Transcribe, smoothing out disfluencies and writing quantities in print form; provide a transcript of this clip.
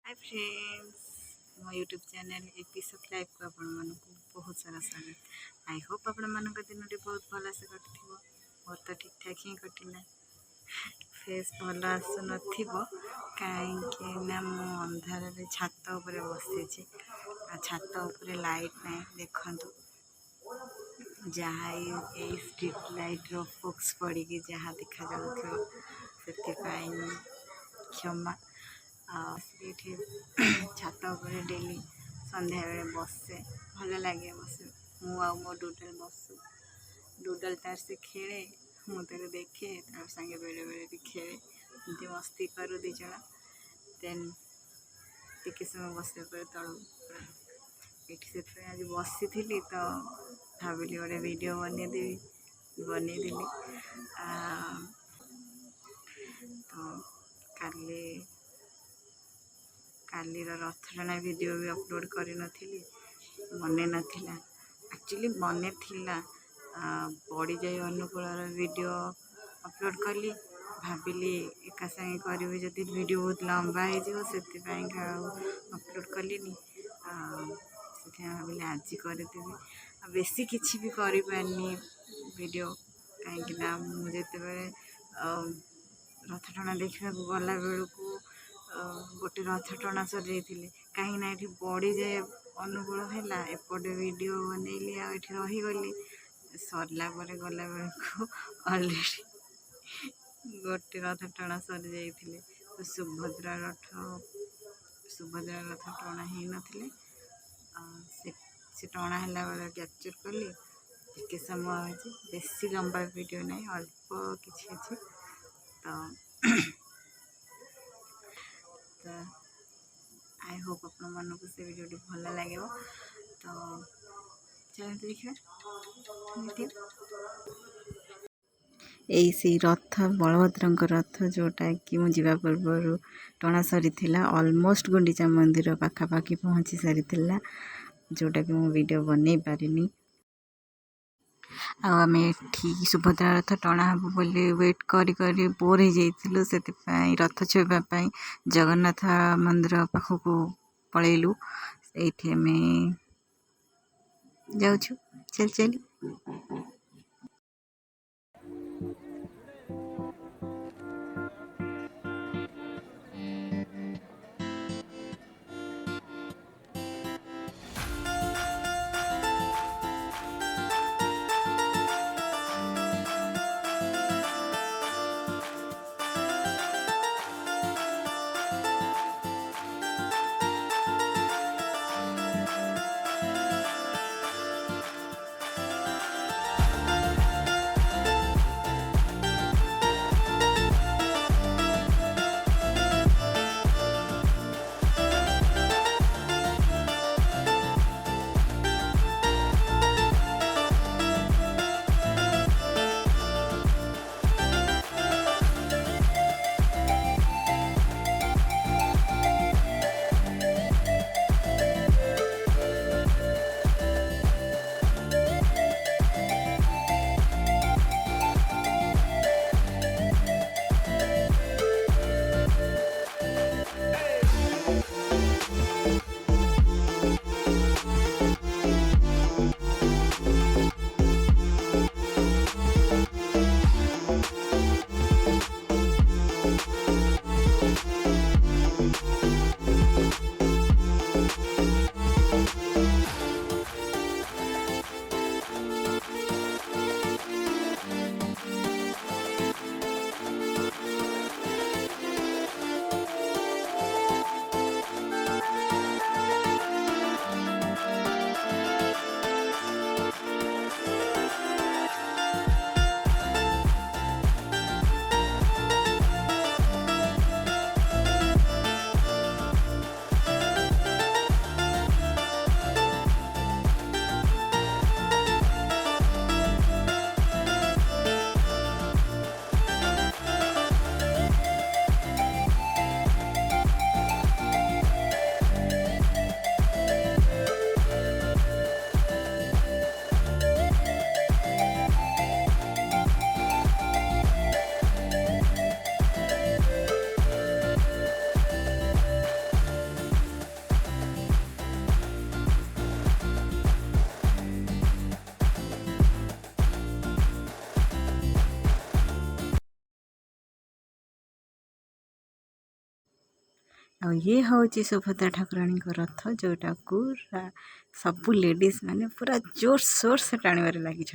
Hi friends, मो YouTube channel episode live को आपण मानक बहुत सारा स्वागत। आई होप आपण मानक दिन बहुत भल से कटि मोर तो ठीक ठाक ही कटिला। फेस भल आसु नथिबो कहीं ना मो अंधार छात उपर बसी छात उपर लाइट ना देखंतु जहाँ ये स्ट्रीट लाइट रो फोक्स पड़ी जहाँ देखा जाउथो से क्षमा ये छात उपर डेली संध्या बेले बसे भल लगे बसे मो डुडल बसु डुडल तार से खेले मुझे देखे तार संगे बेले बेले भी खेले एमती मस्ती करूँ दिज देन टिके समय बस तल ये आज बसी थी तो भाविली गोटे वीडियो बनईदेली तो काली रथटଣା वीडियो भी अपलोड करी नथिली मन नाला एक्चुअली मन थिला पड़ी जाए अनुकूल वीडियो अपलोड कली भाविली एका संगे करी जदि वीडियो बहुत लंबा हो अपलोड कलिनी भाविली आज करदेवी बेसी किसी भी करी पारनी वीडियो कहीं मुझे रथटଣା देखा गला बेलू गोटे रथ टଣା सजाई कहीं ये बढ़ी जाए अनुकूल है एपटे वीडियो बनैली आठी रहीगली सरला गला बेलू अलरेडी गोटे रथ टଣା सरी जाइए तो सुभद्रा रथ टଣା ही नथिले से टଣା है बेले कैप्चर कली टिके समय बेसी लंबा वीडियो नहीं अल्प किसी अच्छे तो आई होप आप मानक से वीडियो भल लगे तो चलते देखिए यही रथ बलभद्र रथ जोटा कि मुझा पूर्व टଣା सरी ऑलमोस्ट गुंडीचा मंदिर पाखापाखि पहुँची सारी जोटा कि मु वीडियो बन पारिनी आम ठीक सुभद्रा रथ टଣା हब बोली वेट करी करी बोर हो जाइलु से रथ छुईवाई जगन्नाथ मंदिर पाखक पलैलु ये आम जाऊँ चल चली ଆଉ ये हूँ सुभद्रा ठाकुराणी रथ जोटा को सबू लेडीज माने पूरा जोर सोर से टाणिबार लगी।